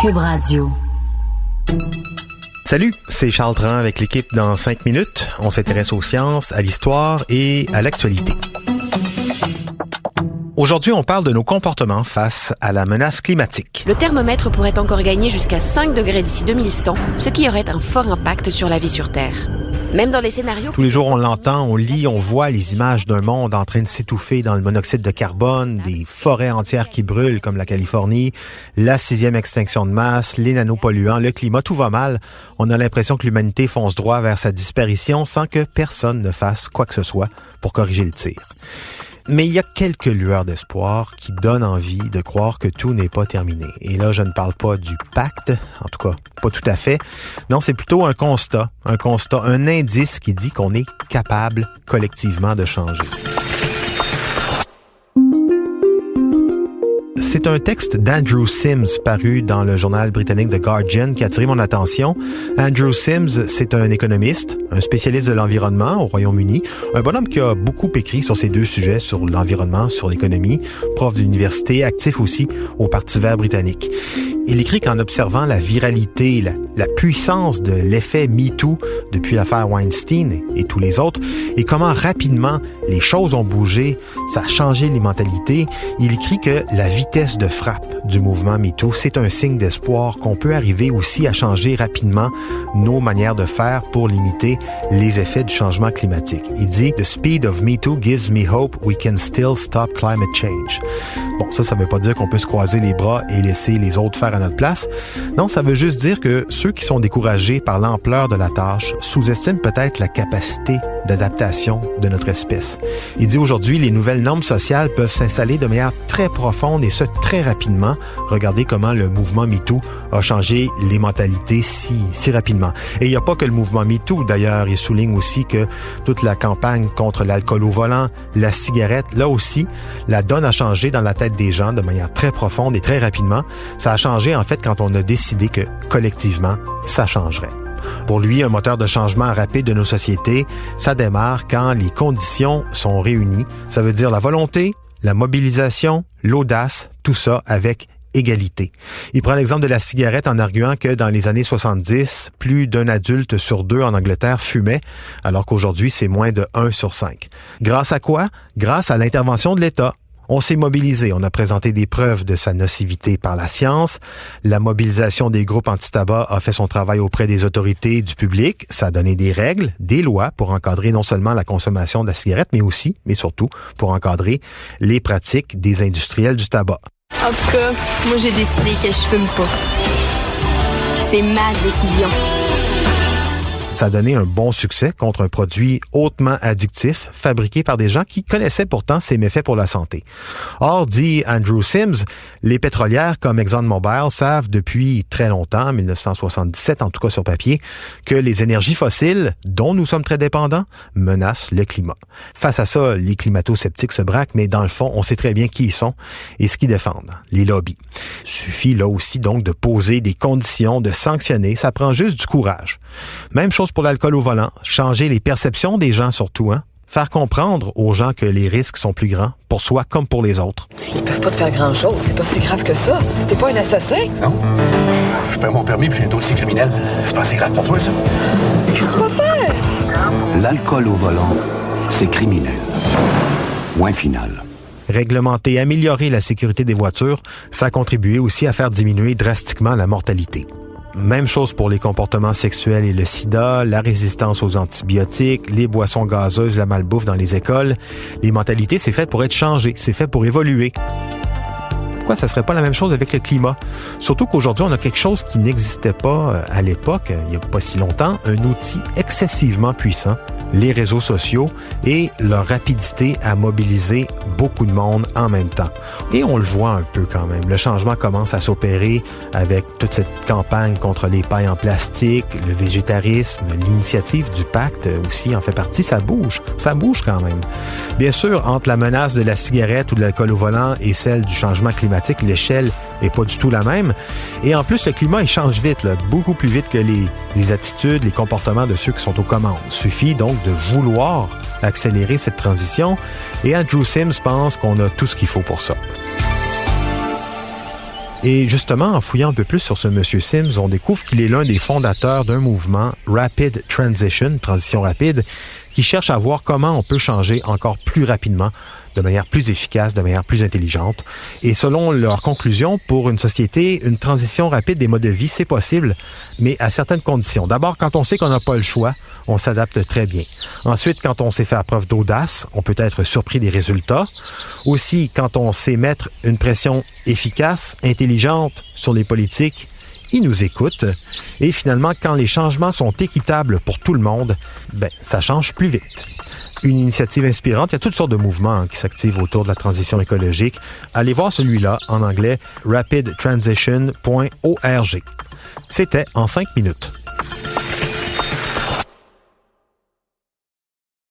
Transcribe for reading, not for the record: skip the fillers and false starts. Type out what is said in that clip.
Cube Radio. Salut, c'est Charles Tran avec l'équipe dans 5 minutes. On s'intéresse aux sciences, à l'histoire et à l'actualité. Aujourd'hui, on parle de nos comportements face à la menace climatique. Le thermomètre pourrait encore gagner jusqu'à 5 degrés d'ici 2100, ce qui aurait un fort impact sur la vie sur Terre. Même dans les scénarios... Tous les jours, on l'entend, on lit, on voit les images d'un monde en train de s'étouffer dans le monoxyde de carbone, des forêts entières qui brûlent comme la Californie, la 6e extinction de masse, les nanopolluants, le climat, tout va mal. On a l'impression que l'humanité fonce droit vers sa disparition sans que personne ne fasse quoi que ce soit pour corriger le tir. Mais il y a quelques lueurs d'espoir qui donnent envie de croire que tout n'est pas terminé. Et là, je ne parle pas du pacte, en tout cas, pas tout à fait. Non, c'est plutôt un constat, un indice qui dit qu'on est capable collectivement de changer. C'est un texte d'Andrew Sims paru dans le journal britannique The Guardian qui a attiré mon attention. Andrew Sims, c'est un économiste, un spécialiste de l'environnement au Royaume-Uni, un bonhomme qui a beaucoup écrit sur ces deux sujets, sur l'environnement, sur l'économie, prof d'université, actif aussi au Parti vert britannique. Il écrit qu'en observant la viralité, la puissance de l'effet MeToo depuis l'affaire Weinstein et tous les autres, et comment rapidement les choses ont bougé, ça a changé les mentalités, il écrit que la vitesse de frappe du mouvement MeToo, c'est un signe d'espoir qu'on peut arriver aussi à changer rapidement nos manières de faire pour limiter les effets du changement climatique. Il dit « The speed of MeToo gives me hope we can still stop climate change ». Bon, ça veut pas dire qu'on peut se croiser les bras et laisser les autres faire à notre place. Non, ça veut juste dire que ceux qui sont découragés par l'ampleur de la tâche sous-estiment peut-être la capacité d'adaptation de notre espèce. Il dit aujourd'hui, les nouvelles normes sociales peuvent s'installer de manière très profonde et ce, très rapidement. Regardez comment le mouvement MeToo a changé les mentalités si rapidement. Et il n'y a pas que le mouvement MeToo, d'ailleurs. Il souligne aussi que toute la campagne contre l'alcool au volant, la cigarette, là aussi, la donne a changé dans la tête des gens de manière très profonde et très rapidement. Ça a changé, en fait, quand on a décidé que, collectivement, ça changerait. Pour lui, un moteur de changement rapide de nos sociétés, ça démarre quand les conditions sont réunies. Ça veut dire la volonté, la mobilisation, l'audace, tout ça avec égalité. Il prend l'exemple de la cigarette en arguant que dans les années 70, plus d'un adulte sur 2 en Angleterre fumait, alors qu'aujourd'hui, c'est moins de 1 sur 5. Grâce à quoi? Grâce à l'intervention de l'État. On s'est mobilisé, on a présenté des preuves de sa nocivité par la science. La mobilisation des groupes anti-tabac a fait son travail auprès des autorités et du public. Ça a donné des règles, des lois pour encadrer non seulement la consommation de la cigarette, mais aussi, mais surtout, pour encadrer les pratiques des industriels du tabac. En tout cas, moi j'ai décidé que je fume pas. C'est ma décision. Ça a donné un bon succès contre un produit hautement addictif, fabriqué par des gens qui connaissaient pourtant ses méfaits pour la santé. Or, dit Andrew Sims, les pétrolières comme ExxonMobil savent depuis très longtemps, 1977 en tout cas sur papier, que les énergies fossiles, dont nous sommes très dépendants, menacent le climat. Face à ça, les climato-sceptiques se braquent, mais dans le fond, on sait très bien qui ils sont et ce qu'ils défendent, les lobbies. Suffit là aussi donc de poser des conditions, de sanctionner, ça prend juste du courage. Même chose pour l'alcool au volant, changer les perceptions des gens surtout, hein? Faire comprendre aux gens que les risques sont plus grands, pour soi comme pour les autres. Ils peuvent pas te faire grand-chose, c'est pas si grave que ça. T'es pas un assassin? Non. Je perds mon permis puis j'ai un dossier criminel. C'est pas si grave pour toi, ça? Qu'est-ce que tu vas faire? L'alcool au volant, c'est criminel. Point final. Réglementer, améliorer la sécurité des voitures, ça a contribué aussi à faire diminuer drastiquement la mortalité. Même chose pour les comportements sexuels et le sida, la résistance aux antibiotiques, les boissons gazeuses, la malbouffe dans les écoles. Les mentalités, c'est fait pour être changé, c'est fait pour évoluer. Pourquoi ça serait pas la même chose avec le climat? Surtout qu'aujourd'hui, on a quelque chose qui n'existait pas à l'époque, il n'y a pas si longtemps, un outil excessivement puissant, les réseaux sociaux et leur rapidité à mobiliser beaucoup de monde en même temps. Et on le voit un peu quand même. Le changement commence à s'opérer avec toute cette campagne contre les pailles en plastique, le végétarisme, l'initiative du pacte aussi en fait partie. Ça bouge quand même. Bien sûr, entre la menace de la cigarette ou de l'alcool au volant et celle du changement climatique, l'échelle n'est pas du tout la même. Et en plus, le climat, il change vite, là, beaucoup plus vite que les attitudes, les comportements de ceux qui sont aux commandes. Il suffit donc de vouloir accélérer cette transition. Et Andrew Sims pense qu'on a tout ce qu'il faut pour ça. Et justement, en fouillant un peu plus sur ce monsieur Sims, on découvre qu'il est l'un des fondateurs d'un mouvement Rapid Transition, transition rapide, qui cherche à voir comment on peut changer encore plus rapidement, de manière plus efficace, de manière plus intelligente. Et selon leur conclusion, pour une société, une transition rapide des modes de vie, c'est possible, mais à certaines conditions. D'abord, quand on sait qu'on n'a pas le choix, on s'adapte très bien. Ensuite, quand on sait faire preuve d'audace, on peut être surpris des résultats. Aussi, quand on sait mettre une pression efficace, intelligente sur les politiques, ils nous écoutent. Et finalement, quand les changements sont équitables pour tout le monde, ça change plus vite. Une initiative inspirante. Il y a toutes sortes de mouvements qui s'activent autour de la transition écologique. Allez voir celui-là, en anglais, rapidtransition.org. C'était En 5 minutes.